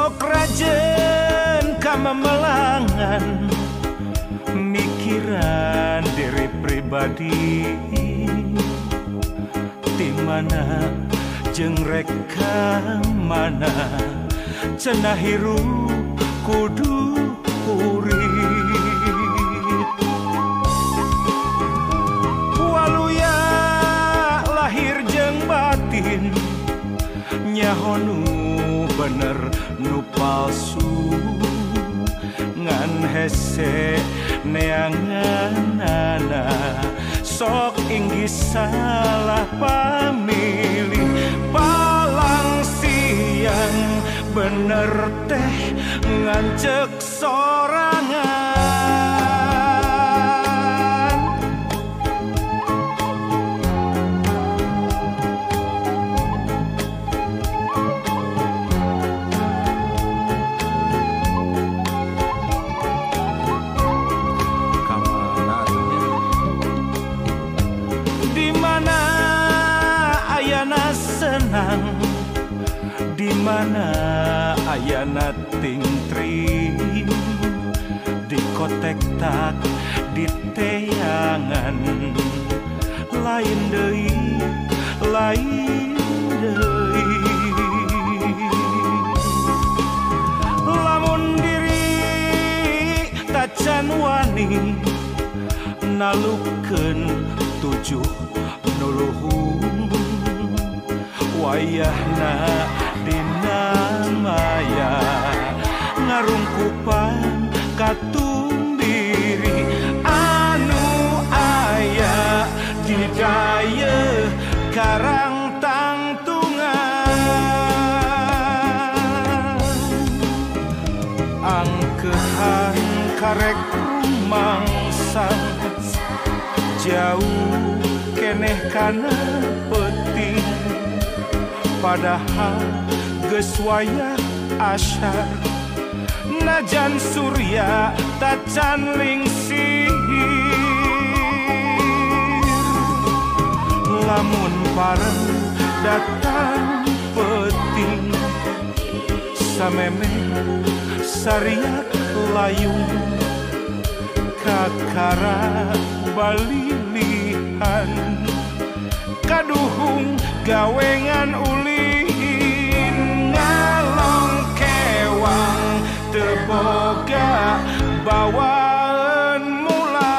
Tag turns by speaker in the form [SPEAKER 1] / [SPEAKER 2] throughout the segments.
[SPEAKER 1] sok rajen kamemelangan mikiran diri pribadi di mana jeung reka mana cenah hirup kudu urip waluya lahir jeung batin nyaho nu bener nu palsu ngan hese neanganana sok inggih salah pamilih palang siang bener teh ngancek sorangan senang di mana ayana tingtring di kotek tak di teangan lain deui lamun diri tacan wani nalukeun tujuh nuluhung wayahna dina maya ngarungkupan katumbiri anu aya di daya karang tangtungan angkehan karek rumangsang jauh keneh kana penting padahal geus wayah asyar najan surya tacan lingsir lamun pareng datang peting sameme sariak layung kakara balilihan kaduhung gawengan ulin ngalong kewang teboga bawaan mulang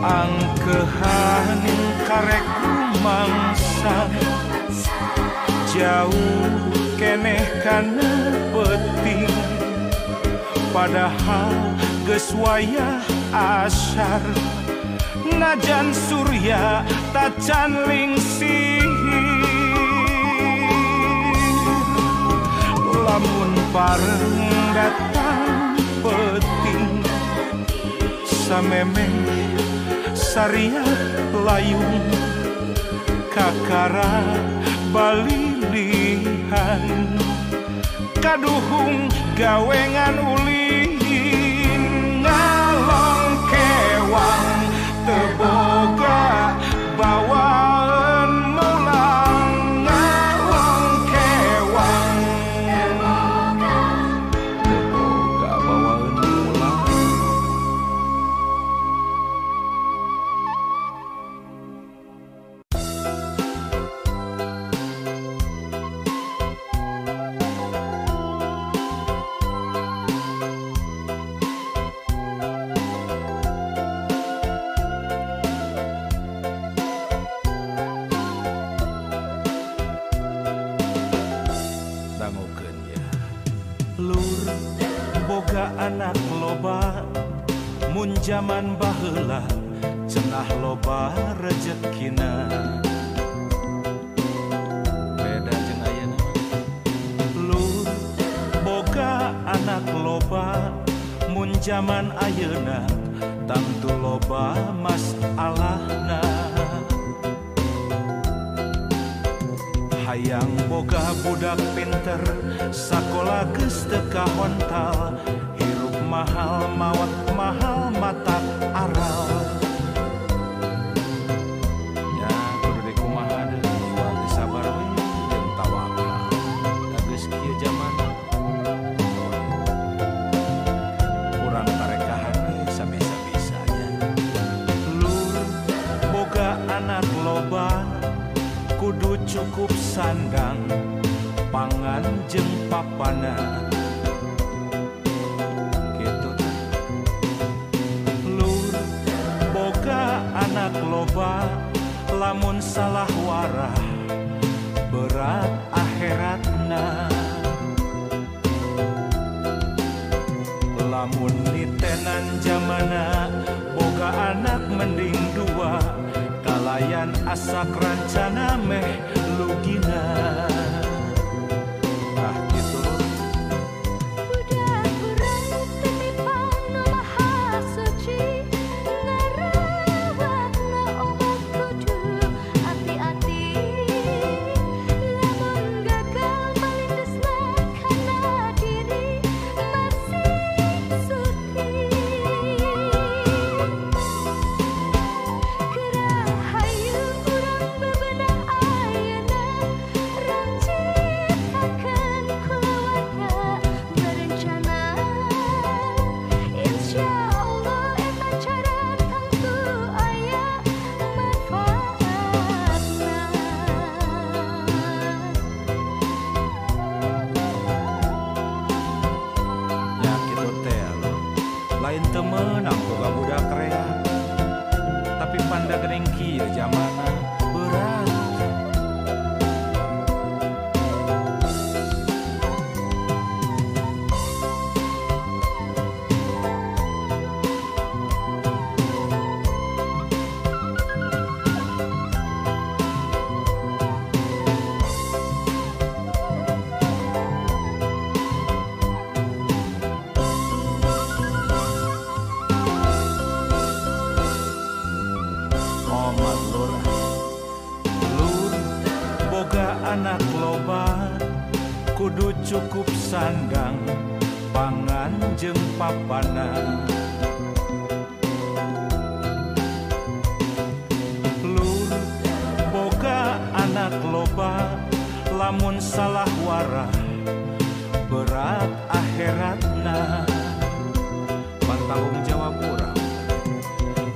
[SPEAKER 1] angkehan karek rumangsang jauh keneh kana penting padahal geus wayah asyar najan surya tacan lingsir lamun pareng datang peting sameme sariak layung kakara balilihan kaduhung gawengan ulin ngalong kewang teboga bawaan mulang ngalong kewang teboga bawaan mulang lur boga anak loba mun jaman baheula cenah loba rezekina beda jeung ayeuna lur boga anak loba mun jaman ayeuna tangtu loba masalahna hayang boga budak pinter sakola geus teu kahontal hirup mahal mawat mahal matak aral ya kudu dikumaha deui jiwa geus sabar we jeung tawakal da geus kieu zaman urang tarekahan we sabisa-bisanya lur boga anak loba kudu cukup sandang pangan jeung papana gitu tah lur boga anak loba lamun salah warah berat akhiratna lamun nitenan zamana boga anak mending dua kalayan asa rancana meh lugina ah gitu
[SPEAKER 2] budak urang titipan nu maha suci ngarawatna obat kudu hati-hati lamun gagal malindesna kana diri masih suci Hayu urang bebenah ayeuna rancitakeun keluarga berencana insyaallah eta cara tangtu aya manfaatna
[SPEAKER 1] nya kitu teh lo lain teu meunang boga budak rea tapi panda geuning kieu zamana berat omat lur boga anak loba kudu cukup sandang pangan jeung papana lur boga anak loba lamun salah warah berat akhiratna pantanggung jawab urang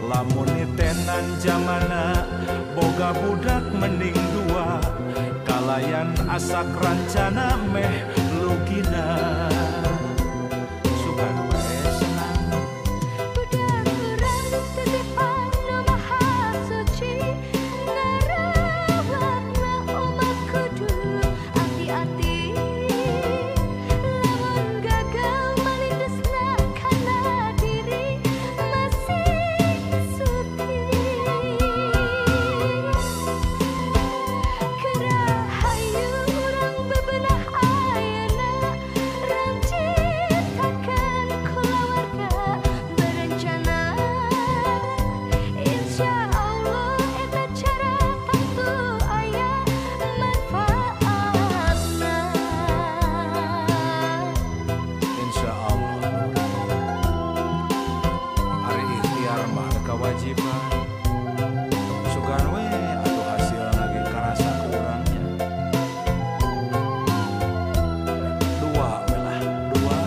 [SPEAKER 1] lamun nitenan zamana boga budak mending dua kalayan asak rancana meh lugina sugan we senang
[SPEAKER 2] budak urang titipan nu maha suci ngarawatna omat kudu hati-hati lamun gagal malindesna kana diri masih suci Hayu urang bebenah ayeuna rancitakeun keluarga berencana insyaallah eta cara tangtu aya manfaatna
[SPEAKER 1] insyaallah ari ikhtiar mah kewajiban sugan we atuh hasilna ge karasa ku urangnya dua we lah dua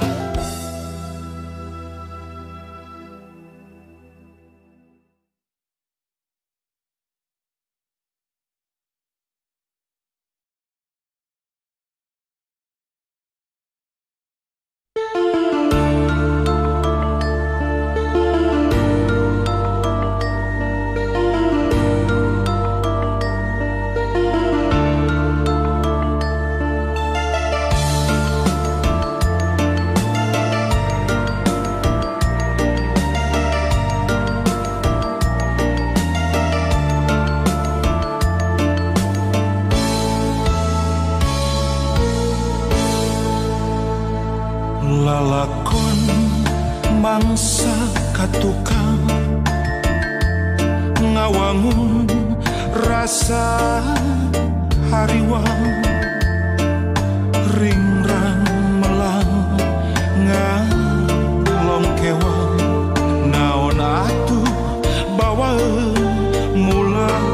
[SPEAKER 1] lalakon mangsa katukang ngawangun rasa hariwang ringrang melang ngalong kewang naon atuh bawa mulang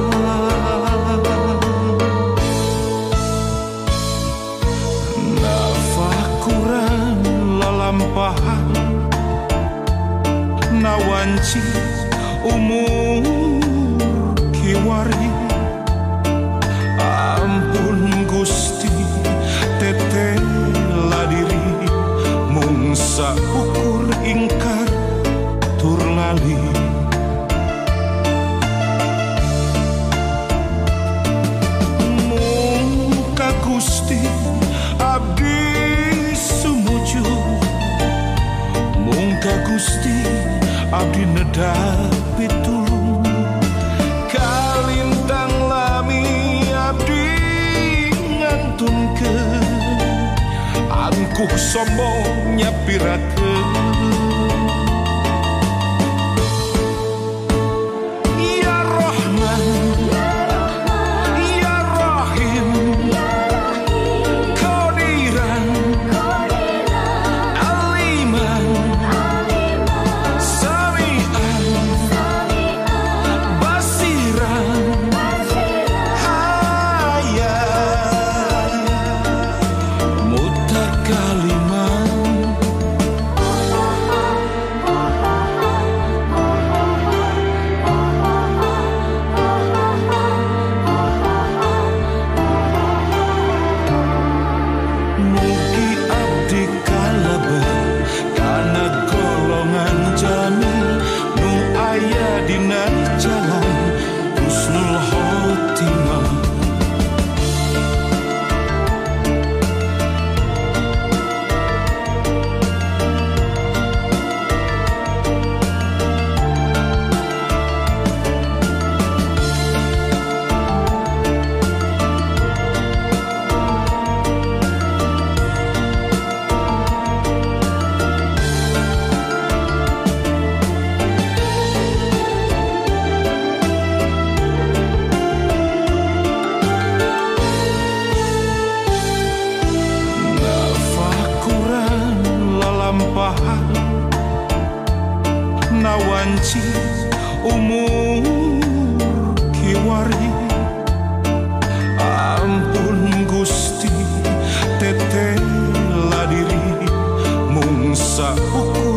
[SPEAKER 1] nafakuran lalampahan nawanci umur kiwari ampun Gusti tetela diri mung saukur ingkar tur lali mung ka Gusti abdi sumuju mung ka Gusti abdi nedapi tulung kalintang lami abdi ngantunkeun angkuh sombong nyapirakeun ya Rahman ya Rahim Qadiran Aliman Sami'an Basiran Hayat Mutakaliman mugi abdi kalebet kana golongan jamil nu aya dina jalan husnul khotimah nafakuran lalampahan nawanci umur kiwari